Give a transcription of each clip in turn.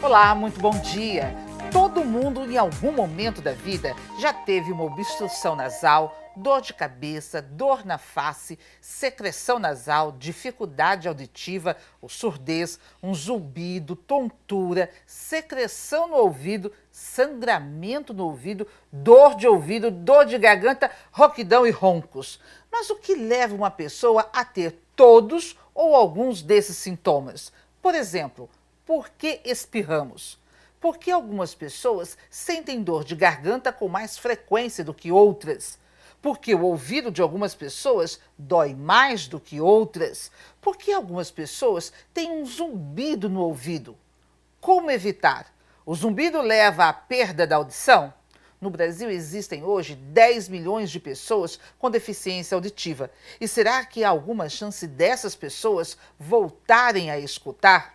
Olá, muito bom dia. Todo mundo, em algum momento da vida, já teve uma obstrução nasal, dor de cabeça, dor na face, secreção nasal, dificuldade auditiva ou surdez, um zumbido, tontura, secreção no ouvido, sangramento no ouvido, dor de garganta, rouquidão e roncos. Mas o que leva uma pessoa a ter todos ou alguns desses sintomas? Por exemplo, por que espirramos? Por que algumas pessoas sentem dor de garganta com mais frequência do que outras? Porque o ouvido de algumas pessoas dói mais do que outras? Por que algumas pessoas têm um zumbido no ouvido? Como evitar? O zumbido leva à perda da audição? No Brasil existem hoje 10 milhões de pessoas com deficiência auditiva. E será que há alguma chance dessas pessoas voltarem a escutar?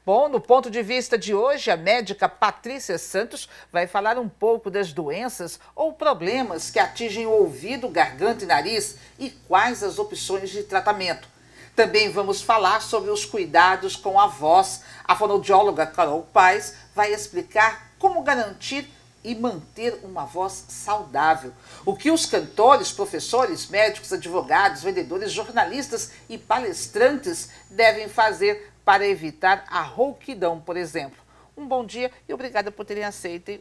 Bom, no ponto de vista de hoje, a médica Patrícia Santos vai falar um pouco das doenças ou problemas que atingem o ouvido, garganta e nariz e quais as opções de tratamento. Também vamos falar sobre os cuidados com a voz. A fonoaudióloga Carol Paes vai explicar como garantir e manter uma voz saudável. O que os cantores, professores, médicos, advogados, vendedores, jornalistas e palestrantes devem fazer para evitar a rouquidão, por exemplo. Um bom dia e obrigada por terem aceito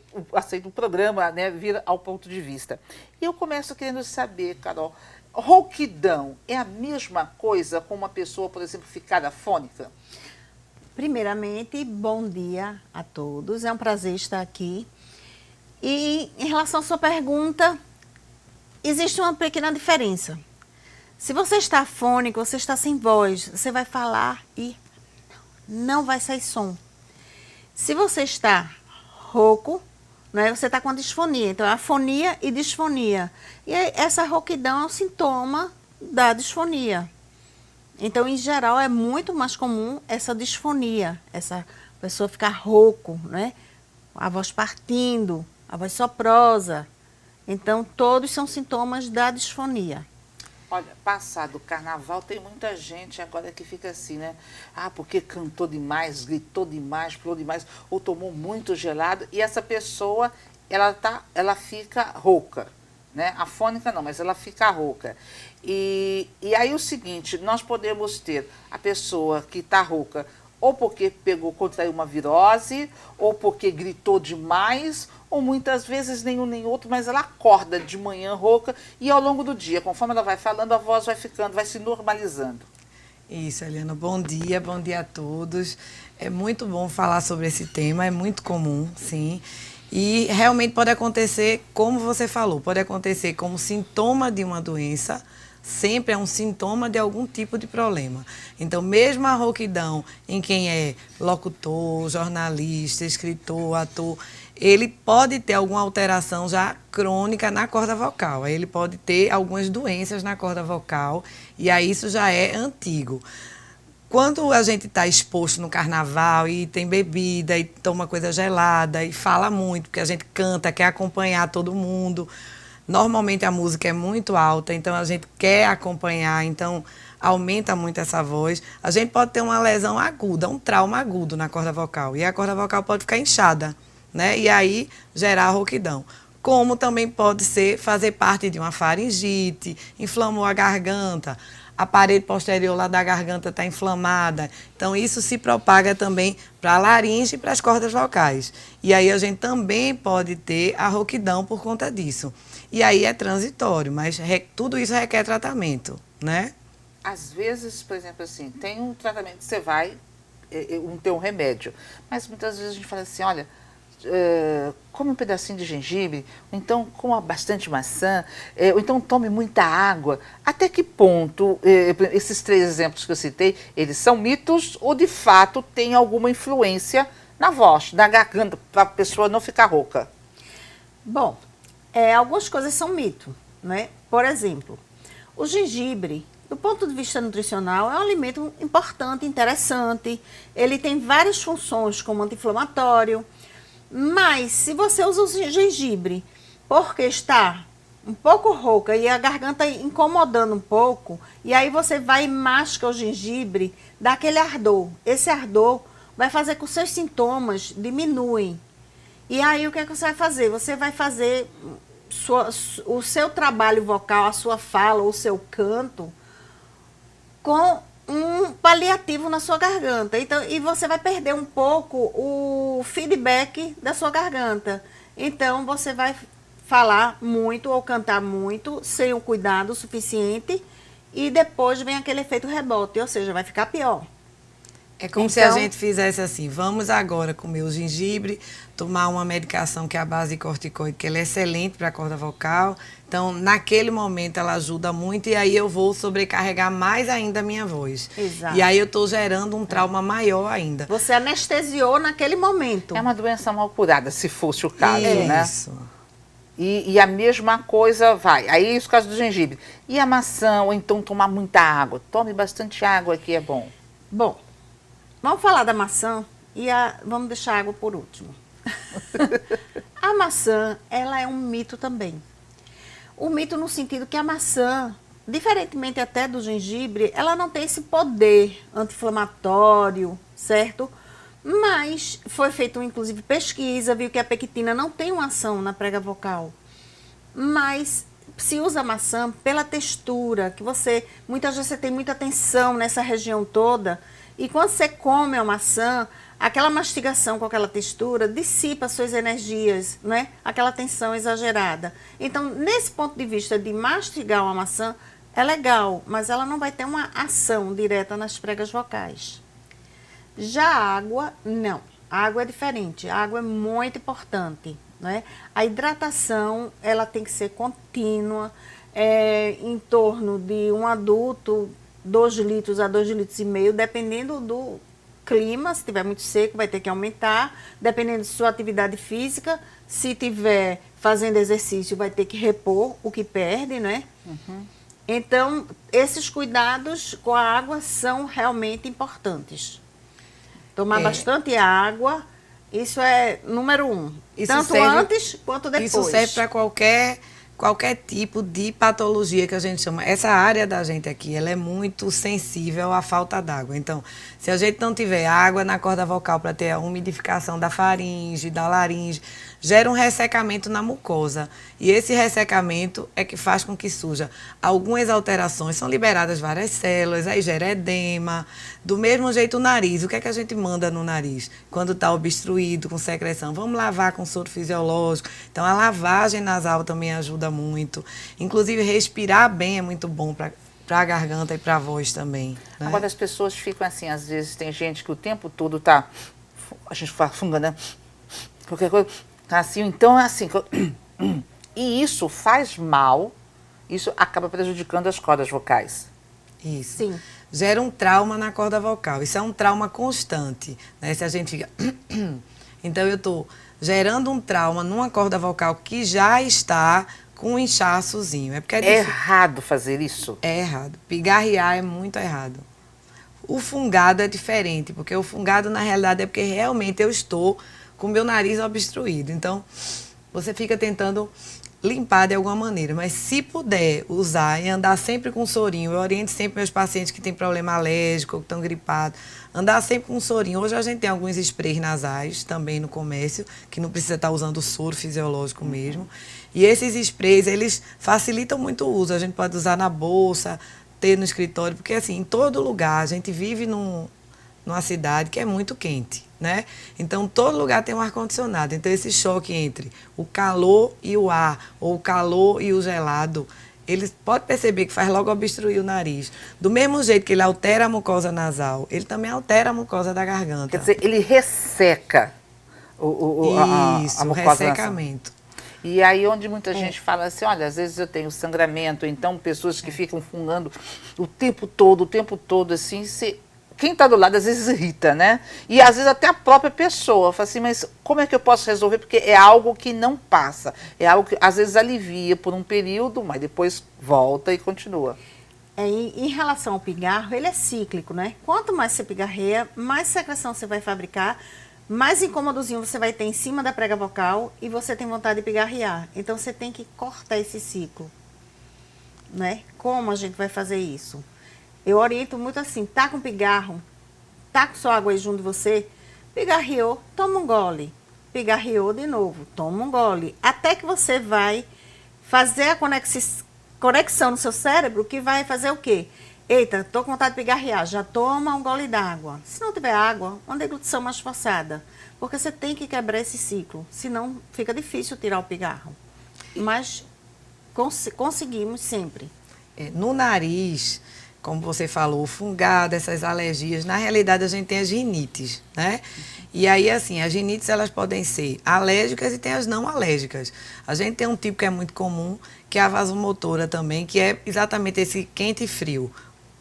o programa, né, vir ao ponto de vista. E eu começo querendo saber, Carol, rouquidão é a mesma coisa com uma pessoa, por exemplo, ficar afônica? Primeiramente, bom dia a todos. É um prazer estar aqui. E em relação à sua pergunta, existe uma pequena diferença. Se você está afônico, você está sem voz, você vai falar e não vai sair som. Se você está rouco, né, você está com a disfonia. Então, é afonia e disfonia. E essa rouquidão é um sintoma da disfonia. Então, em geral, é muito mais comum essa disfonia, essa pessoa ficar rouco, né? A voz partindo, a voz soprosa. Então, todos são sintomas da disfonia. Olha, passado o carnaval, tem muita gente agora que fica assim, né? Ah, porque cantou demais, gritou demais, pulou demais, ou tomou muito gelado, e essa pessoa, ela fica rouca, né? Afônica não, mas ela fica rouca. E aí o seguinte, nós podemos ter a pessoa que está rouca, ou porque contraiu uma virose, ou porque gritou demais, ou muitas vezes nenhum nem outro, mas ela acorda de manhã rouca e ao longo do dia, conforme ela vai falando, a voz vai ficando, vai se normalizando. Isso, Eliana, bom dia a todos. É muito bom falar sobre esse tema, é muito comum, sim. E realmente pode acontecer, como você falou, pode acontecer como sintoma de uma doença, sempre é um sintoma de algum tipo de problema. Então, mesmo a rouquidão em quem é locutor, jornalista, escritor, ator, ele pode ter alguma alteração já crônica na corda vocal. Aí ele pode ter algumas doenças na corda vocal e aí isso já é antigo. Quando a gente está exposto no carnaval e tem bebida e toma coisa gelada e fala muito, porque a gente canta, quer acompanhar todo mundo, normalmente a música é muito alta, então a gente quer acompanhar, então aumenta muito essa voz. A gente pode ter uma lesão aguda, um trauma agudo na corda vocal. E a corda vocal pode ficar inchada, né? E aí gerar rouquidão. Como também pode ser fazer parte de uma faringite, inflamou a garganta, a parede posterior lá da garganta está inflamada. Então, isso se propaga também para a laringe e para as cordas vocais. E aí a gente também pode ter a rouquidão por conta disso. E aí é transitório, mas tudo isso requer tratamento, né? Às vezes, por exemplo, assim, tem um tratamento que você vai ter um remédio, mas muitas vezes a gente fala assim, olha, come um pedacinho de gengibre, ou então coma bastante maçã, ou então tome muita água. Até que ponto esses 3 exemplos que eu citei, eles são mitos ou de fato tem alguma influência na voz, na garganta, para a pessoa não ficar rouca? Bom, algumas coisas são mito, né? Por exemplo, o gengibre, do ponto de vista nutricional, é um alimento importante, interessante. Ele tem várias funções como anti-inflamatório. Mas se você usa o gengibre porque está um pouco rouca e a garganta incomodando um pouco, e aí você vai e masca o gengibre, dá aquele ardor. Esse ardor vai fazer com que os seus sintomas diminuem. E aí, o que é que você vai fazer? Você vai fazer o seu trabalho vocal, a sua fala, o seu canto, com um paliativo na sua garganta. Então, e você vai perder um pouco o feedback da sua garganta. Então, você vai falar muito ou cantar muito sem o cuidado suficiente e depois vem aquele efeito rebote, ou seja, vai ficar pior. É como se a gente fizesse assim, vamos agora comer o gengibre, tomar uma medicação que é a base de corticoide, que ela é excelente para a corda vocal. Então, naquele momento, ela ajuda muito e aí eu vou sobrecarregar mais ainda a minha voz. Exato. E aí eu estou gerando um trauma maior ainda. Você anestesiou naquele momento. É uma doença mal curada, se fosse o caso, né? Isso. E a mesma coisa vai. Aí, isso é o caso do gengibre. E a maçã, ou então tomar muita água. Tome bastante água, que é bom. Bom, vamos falar da maçã e vamos deixar a água por último. A maçã, ela é um mito também. O mito no sentido que a maçã, diferentemente até do gengibre, ela não tem esse poder anti-inflamatório, certo? Mas foi feita, inclusive, pesquisa, viu que a pectina não tem uma ação na prega vocal. Mas se usa a maçã pela textura, que muitas vezes você tem muita tensão nessa região toda, e quando você come a maçã, aquela mastigação com aquela textura dissipa suas energias, né? Aquela tensão exagerada. Então, nesse ponto de vista de mastigar uma maçã, é legal, mas ela não vai ter uma ação direta nas pregas vocais. Já a água, não. A água é diferente. A água é muito importante, né? A hidratação, ela tem que ser contínua, em torno de um adulto, 2 litros a 2,5 litros, dependendo do clima. Se estiver muito seco, vai ter que aumentar. Dependendo de sua atividade física, se estiver fazendo exercício, vai ter que repor o que perde, né? Uhum. Então, esses cuidados com a água são realmente importantes. Tomar bastante água, isso é número 1. Tanto antes quanto depois. Isso serve para qualquer tipo de patologia que a gente chama. Essa área da gente aqui, ela é muito sensível à falta d'água. Então, se a gente não tiver água na corda vocal para ter a umidificação da faringe, da laringe, gera um ressecamento na mucosa. E esse ressecamento é que faz com que surja algumas alterações. São liberadas várias células, aí gera edema. Do mesmo jeito o nariz. O que é que a gente manda no nariz? Quando está obstruído, com secreção. Vamos lavar com soro fisiológico. Então, a lavagem nasal também ajuda muito. Inclusive, respirar bem é muito bom para a garganta e para a voz também. Né? Agora, as pessoas ficam assim, às vezes tem gente que o tempo todo tá... A gente fala funga, né? Qualquer coisa... Tá assim, então é assim... E isso faz mal, isso acaba prejudicando as cordas vocais. Isso. Sim. Gera um trauma na corda vocal. Isso é um trauma constante, né? Se a gente fica... Então, eu estou gerando um trauma numa corda vocal que já está com um inchaçozinho. É porque é errado fazer isso? É errado. Pigarrear é muito errado. O fungado é diferente, porque o fungado, na realidade, é porque realmente eu estou com o meu nariz obstruído. Então, você fica tentando limpar de alguma maneira. Mas se puder usar e andar sempre com sorinho, eu oriento sempre meus pacientes que têm problema alérgico, que estão gripados, andar sempre com sorinho. Hoje a gente tem alguns sprays nasais também no comércio, que não precisa estar usando o soro fisiológico mesmo. E esses sprays, eles facilitam muito o uso. A gente pode usar na bolsa, ter no escritório, porque assim, em todo lugar, a gente vive numa cidade que é muito quente, né? Então, todo lugar tem um ar-condicionado. Então, esse choque entre o calor e o ar, ou o calor e o gelado, ele pode perceber que faz logo obstruir o nariz. Do mesmo jeito que ele altera a mucosa nasal, ele também altera a mucosa da garganta. Quer dizer, ele resseca Isso, a o mucosa ressecamento. nasal. E aí onde muita gente fala assim, olha, às vezes eu tenho sangramento, então pessoas que ficam fungando o tempo todo, assim, quem está do lado às vezes irrita, né? E às vezes até a própria pessoa fala assim, mas como é que eu posso resolver? Porque é algo que não passa, é algo que às vezes alivia por um período, mas depois volta e continua. Em relação ao pigarro, ele é cíclico, né? Quanto mais você pigarreia, mais secreção você vai fabricar, mais incômodozinho você vai ter em cima da prega vocal e você tem vontade de pigarrear. Então, você tem que cortar esse ciclo, né? Como a gente vai fazer isso? Eu oriento muito assim, tá com pigarro, tá com sua água aí junto de você, Pigarreou, toma um gole. Pigarreou de novo, toma um gole. Até que você vai fazer a conexão no seu cérebro, que vai fazer o quê? Eita, tô com vontade de pigarrear, já toma um gole d'água. Se não tiver água, uma deglutição mais forçada. Porque você tem que quebrar esse ciclo, senão fica difícil tirar o pigarro. Mas conseguimos sempre. No nariz, como você falou, fungado, essas alergias, na realidade a gente tem as rinites, né? E aí, assim, as rinites elas podem ser alérgicas e tem as não alérgicas. A gente tem um tipo que é muito comum, que é a vasomotora também, que é exatamente esse quente e frio.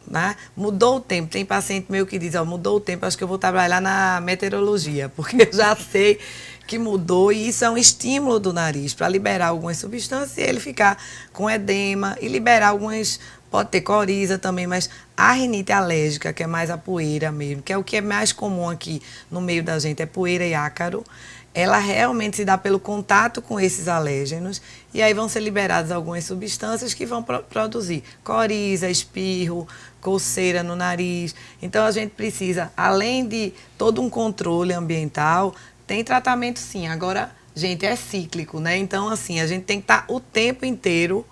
Né? Mudou o tempo, tem paciente meu que diz, ó, mudou o tempo, acho que eu vou trabalhar na meteorologia, porque eu já sei que mudou e isso é um estímulo do nariz para liberar algumas substâncias e ele ficar com edema e liberar algumas, pode ter coriza também, mas a rinite alérgica, que é mais a poeira mesmo, que é o que é mais comum aqui no meio da gente, é poeira e ácaro, ela realmente se dá pelo contato com esses alérgenos e aí vão ser liberadas algumas substâncias que vão produzir coriza, espirro, coceira no nariz. Então a gente precisa, além de todo um controle ambiental, tem tratamento sim. Agora, gente, é cíclico, né? Então, assim, a gente tem que estar o tempo inteiro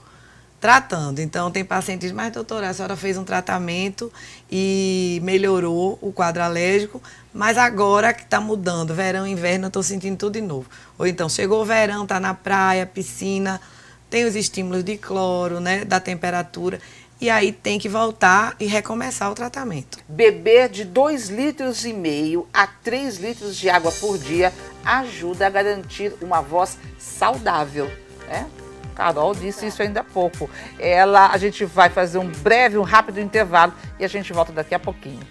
tratando. Então, tem pacientes, mas doutora, a senhora fez um tratamento e melhorou o quadro alérgico, mas agora que está mudando, verão, inverno, eu estou sentindo tudo de novo. Ou então, chegou o verão, está na praia, piscina, tem os estímulos de cloro, né, da temperatura, e aí tem que voltar e recomeçar o tratamento. Beber de 2,5 litros a 3 litros de água por dia ajuda a garantir uma voz saudável, né? Carol disse isso ainda há pouco. A gente vai fazer um rápido intervalo e a gente volta daqui a pouquinho.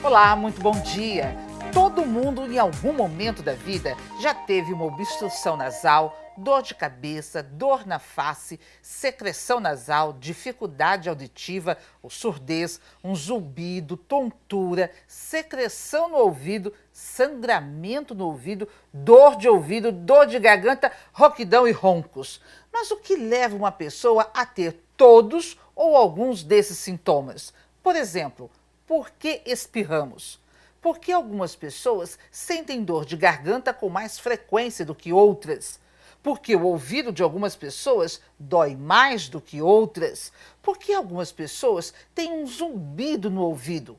Olá, muito bom dia. Todo mundo, em algum momento da vida, já teve uma obstrução nasal, dor de cabeça, dor na face, secreção nasal, dificuldade auditiva ou surdez, um zumbido, tontura, secreção no ouvido, sangramento no ouvido, dor de garganta, rouquidão e roncos. Mas o que leva uma pessoa a ter todos ou alguns desses sintomas? Por exemplo, por que espirramos? Porque algumas pessoas sentem dor de garganta com mais frequência do que outras. Porque o ouvido de algumas pessoas dói mais do que outras. Porque algumas pessoas têm um zumbido no ouvido.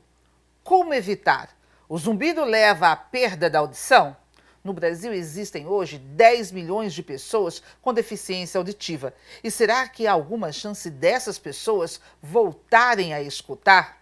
Como evitar? O zumbido leva à perda da audição? No Brasil existem hoje 10 milhões de pessoas com deficiência auditiva. E será que há alguma chance dessas pessoas voltarem a escutar?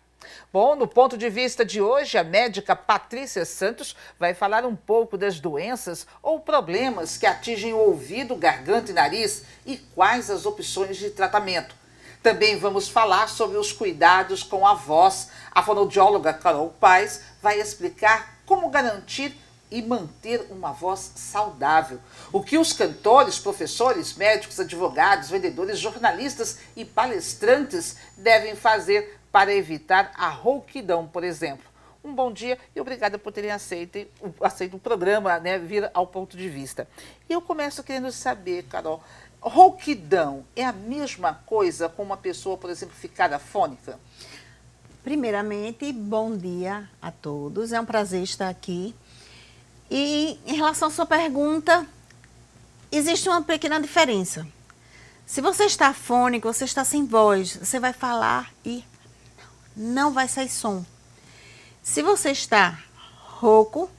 Bom, no ponto de vista de hoje, a médica Patrícia Santos vai falar um pouco das doenças ou problemas que atingem o ouvido, garganta e nariz e quais as opções de tratamento. Também vamos falar sobre os cuidados com a voz. A fonoaudióloga Carol Paes vai explicar como garantir e manter uma voz saudável. O que os cantores, professores, médicos, advogados, vendedores, jornalistas e palestrantes devem fazer para evitar a rouquidão, por exemplo. Um bom dia e obrigada por terem aceito o programa, né, vir ao ponto de vista. E eu começo querendo saber, Carol, rouquidão é a mesma coisa com uma pessoa, por exemplo, ficar afônica? Primeiramente, bom dia a todos. É um prazer estar aqui. E em relação à sua pergunta, existe uma pequena diferença. Se você está afônico, você está sem voz, você vai falar e não vai sair som. Se você está rouco,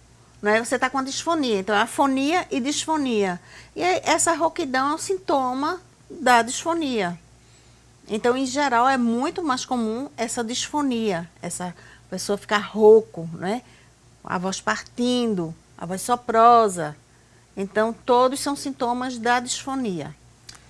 né, você está com a disfonia. Então, é afonia e disfonia. E essa rouquidão é um sintoma da disfonia. Então, em geral, é muito mais comum essa disfonia, essa pessoa ficar rouco, né? A voz partindo, a voz soprosa. Então, todos são sintomas da disfonia.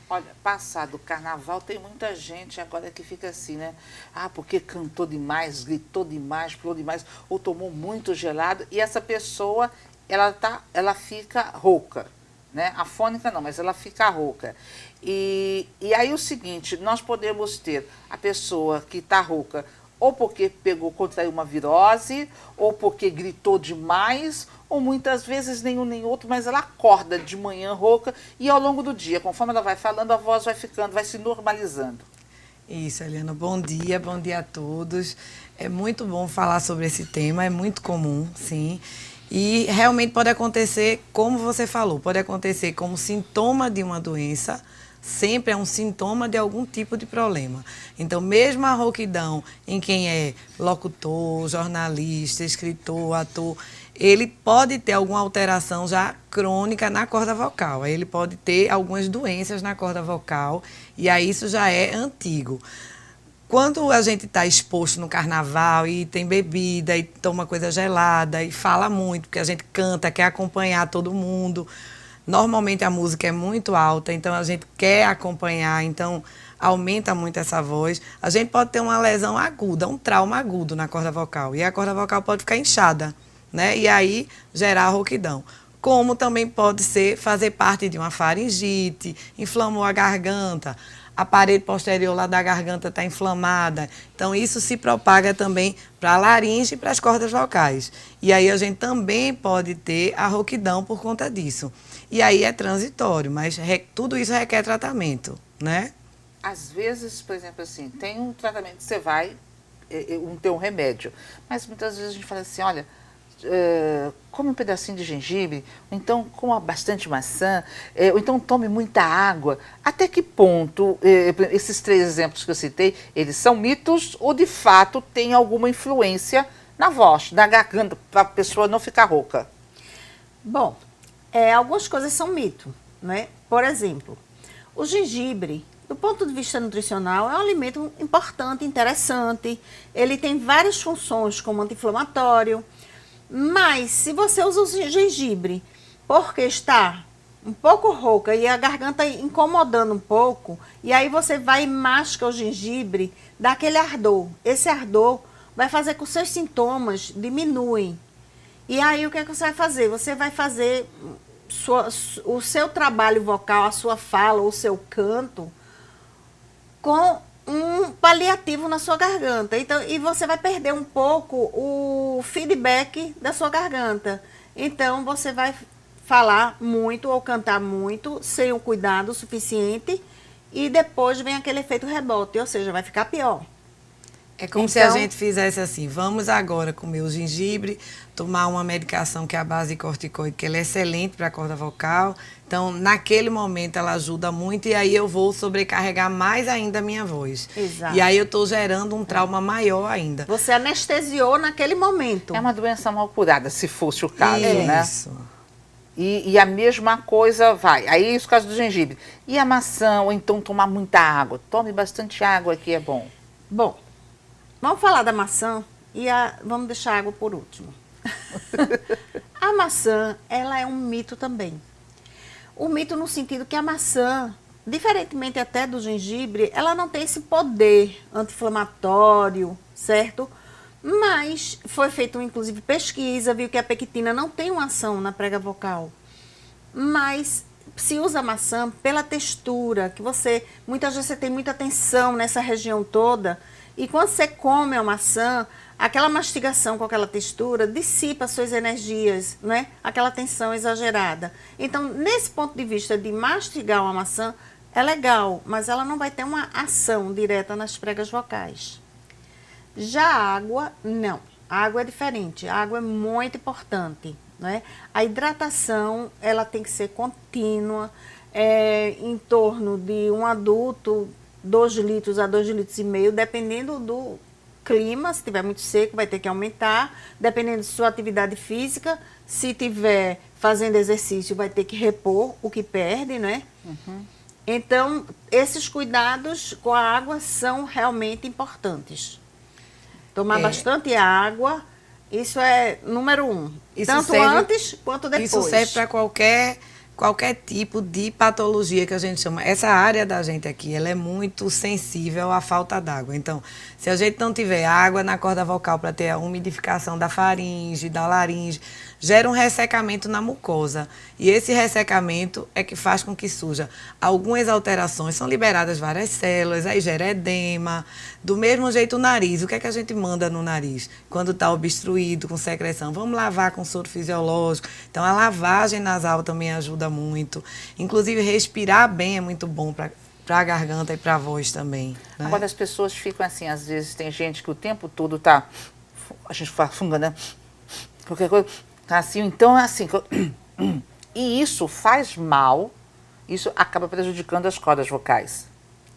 Olha, passado o carnaval, tem muita gente agora que fica assim, né? Ah, porque cantou demais, gritou demais, pulou demais, ou tomou muito gelado. E essa pessoa, ela fica rouca, né? Afônica não, mas ela fica rouca. E aí o seguinte, nós podemos ter a pessoa que está rouca ou porque contraiu uma virose, ou porque gritou demais, ou muitas vezes nenhum nem outro, mas ela acorda de manhã rouca e ao longo do dia, conforme ela vai falando, a voz vai ficando, vai se normalizando. Isso, Eliana, bom dia a todos. É muito bom falar sobre esse tema, é muito comum, sim. E realmente pode acontecer, como você falou, pode acontecer como sintoma de uma doença, sempre é um sintoma de algum tipo de problema. Então, mesmo a rouquidão em quem é locutor, jornalista, escritor, ator, ele pode ter alguma alteração já crônica na corda vocal. Aí ele pode ter algumas doenças na corda vocal e aí isso já é antigo. Quando a gente está exposto no carnaval e tem bebida e toma coisa gelada e fala muito, porque a gente canta, quer acompanhar todo mundo. Normalmente a música é muito alta, então a gente quer acompanhar, então aumenta muito essa voz. A gente pode ter uma lesão aguda, um trauma agudo na corda vocal. E a corda vocal pode ficar inchada, né? E aí gerar rouquidão. Como também pode ser fazer parte de uma faringite, inflamou a garganta, a parede posterior lá da garganta está inflamada. Então, isso se propaga também para a laringe e para as cordas vocais. E aí a gente também pode ter a rouquidão por conta disso. E aí é transitório, mas tudo isso requer tratamento, né? Às vezes, por exemplo, assim, tem um tratamento que você vai ter um remédio, mas muitas vezes a gente fala assim, olha, come um pedacinho de gengibre, ou então coma bastante maçã, ou então tome muita água. Até que ponto esses 3 exemplos que eu citei, eles são mitos ou de fato tem alguma influência na voz, na garganta, para a pessoa não ficar rouca? Bom, algumas coisas são mito, né? Por exemplo, o gengibre, do ponto de vista nutricional, é um alimento importante, interessante. Ele tem várias funções como anti-inflamatório. Mas se você usa o gengibre porque está um pouco rouca e a garganta incomodando um pouco, e aí você vai e masca o gengibre, dá aquele ardor. Esse ardor vai fazer com que os seus sintomas diminuem. E aí o que é que você vai fazer? Você vai fazer o seu trabalho vocal, a sua fala, o seu canto, com um paliativo na sua garganta. Então, e você vai perder um pouco o feedback da sua garganta. Então, você vai falar muito ou cantar muito sem o cuidado suficiente e depois vem aquele efeito rebote, ou seja, vai ficar pior. É como se a gente fizesse assim, vamos agora comer o gengibre, tomar uma medicação que é a base corticoide, que ela é excelente para a corda vocal. Então, naquele momento, ela ajuda muito e aí eu vou sobrecarregar mais ainda a minha voz. Exato. E aí eu estou gerando um trauma maior ainda. Você anestesiou naquele momento. É uma doença mal curada, se fosse o caso, né? Isso. E a mesma coisa vai. Aí, isso é o caso do gengibre. E a maçã, ou então tomar muita água. Tome bastante água, que é bom. Bom, vamos falar da maçã e vamos deixar a água por último. A maçã, ela é um mito também. O mito no sentido que a maçã, diferentemente até do gengibre, ela não tem esse poder anti-inflamatório, certo? Mas foi feita, inclusive, pesquisa, viu que a pectina não tem uma ação na prega vocal. Mas se usa a maçã pela textura, que muitas vezes você tem muita tensão nessa região toda, e quando você come a maçã, aquela mastigação com aquela textura dissipa suas energias, né? Aquela tensão exagerada. Então, nesse ponto de vista de mastigar uma maçã, é legal, mas ela não vai ter uma ação direta nas pregas vocais. Já a água, não. A água é diferente. A água é muito importante, né? A hidratação, ela tem que ser contínua, em torno de um adulto, 2 litros a 2,5 litros, dependendo do clima. Se estiver muito seco, vai ter que aumentar. Dependendo de sua atividade física, se estiver fazendo exercício, vai ter que repor o que perde, né? Uhum. Então, esses cuidados com a água são realmente importantes. Tomar bastante água, isso é número 1. Tanto antes quanto depois. Isso serve para qualquer tipo de patologia que a gente chama. Essa área da gente aqui, ela é muito sensível à falta d'água. Então, se a gente não tiver água na corda vocal para ter a umidificação da faringe, da laringe, gera um ressecamento na mucosa. E esse ressecamento é que faz com que surja algumas alterações, são liberadas várias células, aí gera edema. Do mesmo jeito o nariz, o que é que a gente manda no nariz? Quando está obstruído, com secreção, vamos lavar com soro fisiológico. Então a lavagem nasal também ajuda muito. Inclusive respirar bem é muito bom para a garganta e para a voz também. Né? Agora as pessoas ficam assim, às vezes tem gente que o tempo todo tá, a gente fala funga, né? Qualquer coisa, tá assim, então é assim. E isso faz mal, isso acaba prejudicando as cordas vocais.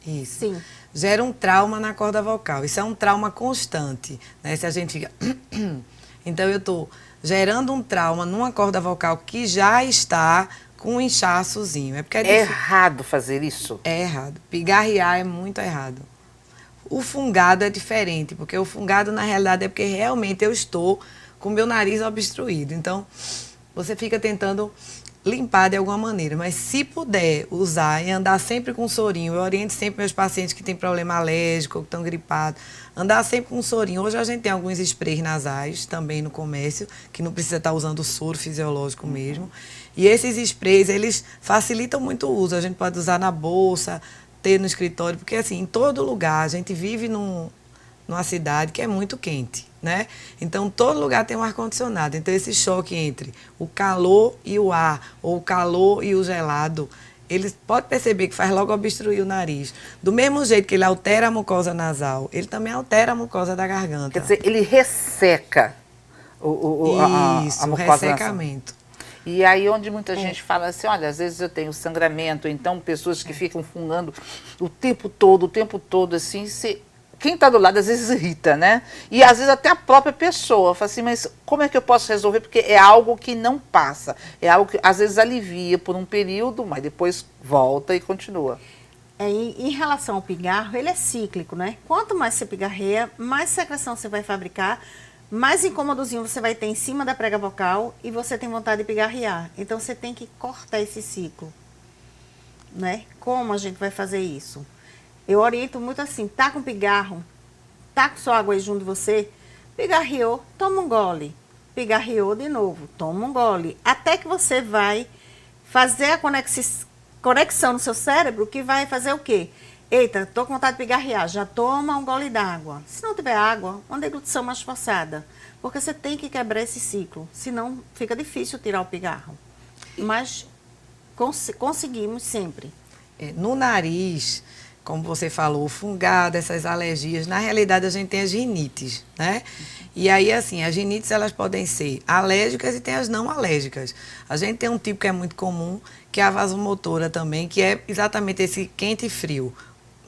Isso. Sim. Gera um trauma na corda vocal. Isso é um trauma constante, né? Se a gente fica... Então, eu estou gerando um trauma numa corda vocal que já está com um inchaçozinho. É porque É errado fazer isso? É errado. Pigarrear é muito errado. O fungado é diferente, porque o fungado, na realidade, é porque realmente eu estou com o meu nariz obstruído. Então, você fica tentando limpar de alguma maneira, mas se puder usar e andar sempre com sorinho, eu oriento sempre meus pacientes que têm problema alérgico, que estão gripados, andar sempre com sorinho. Hoje a gente tem alguns sprays nasais também no comércio, que não precisa estar usando soro fisiológico mesmo. E esses sprays, eles facilitam muito o uso. A gente pode usar na bolsa, ter no escritório, porque assim, em todo lugar, a gente vive numa cidade que é muito quente, né? Então, todo lugar tem um ar-condicionado. Então, esse choque entre o calor e o ar, ou o calor e o gelado, ele pode perceber que faz logo obstruir o nariz. Do mesmo jeito que ele altera a mucosa nasal, ele também altera a mucosa da garganta. Quer dizer, ele resseca Isso, a o mucosa ressecamento. nasal. E aí onde muita gente fala assim, olha, às vezes eu tenho sangramento, então pessoas que ficam fungando o tempo todo, assim, quem está do lado às vezes irrita, né? E às vezes até a própria pessoa fala assim, mas como é que eu posso resolver? Porque é algo que não passa, é algo que às vezes alivia por um período, mas depois volta e continua. Em relação ao pigarro, ele é cíclico, né? Quanto mais você pigarreia, mais secreção você vai fabricar, mais incômodozinho você vai ter em cima da prega vocal e você tem vontade de pigarrear. Então, você tem que cortar esse ciclo, né? Como a gente vai fazer isso? Eu oriento muito assim, tá com pigarro, tá com sua água aí junto de você, pigarreou, toma um gole. Pigarreou de novo, toma um gole. Até que você vai fazer a conexão no seu cérebro, que vai fazer o quê? Eita, tô com vontade de pigarrear, já toma um gole d'água. Se não tiver água, uma deglutição mais forçada. Porque você tem que quebrar esse ciclo, senão fica difícil tirar o pigarro. Mas conseguimos sempre. No nariz, como você falou, o fungado, essas alergias, na realidade a gente tem as rinites, né? E aí, assim, as rinites elas podem ser alérgicas e tem as não alérgicas. A gente tem um tipo que é muito comum, que é a vasomotora também, que é exatamente esse quente e frio.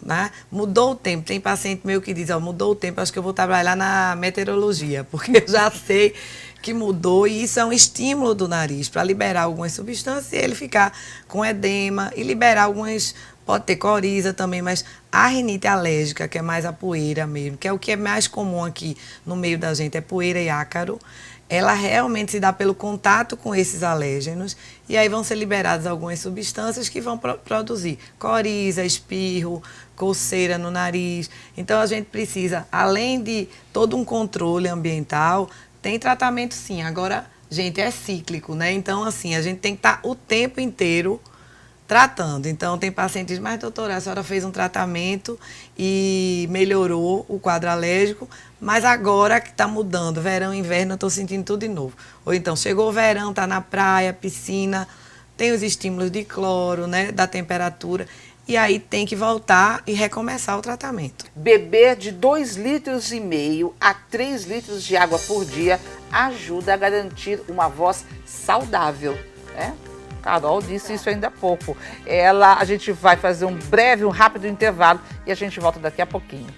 Né? Mudou o tempo, tem paciente meu que diz, ó, mudou o tempo, acho que eu vou trabalhar na meteorologia, porque eu já sei que mudou e isso é um estímulo do nariz para liberar algumas substâncias e ele ficar com edema e liberar algumas, pode ter coriza também, mas a rinite alérgica, que é mais a poeira mesmo, que é o que é mais comum aqui no meio da gente, é poeira e ácaro, ela realmente se dá pelo contato com esses alérgenos e aí vão ser liberadas algumas substâncias que vão produzir coriza, espirro, coceira no nariz. Então, a gente precisa, além de todo um controle ambiental, tem tratamento sim. Agora, gente, é cíclico, né? Então, assim, a gente tem que estar o tempo inteiro tratando. Então, tem pacientes que dizem, mas doutora, a senhora fez um tratamento e melhorou o quadro alérgico, mas agora que está mudando, verão, inverno, eu estou sentindo tudo de novo. Ou então, chegou o verão, está na praia, piscina, tem os estímulos de cloro, né, da temperatura, e aí tem que voltar e recomeçar o tratamento. Beber de 2,5 litros a 3 litros de água por dia ajuda a garantir uma voz saudável, né? Carol disse isso ainda há pouco. A gente vai fazer um rápido intervalo e a gente volta daqui a pouquinho.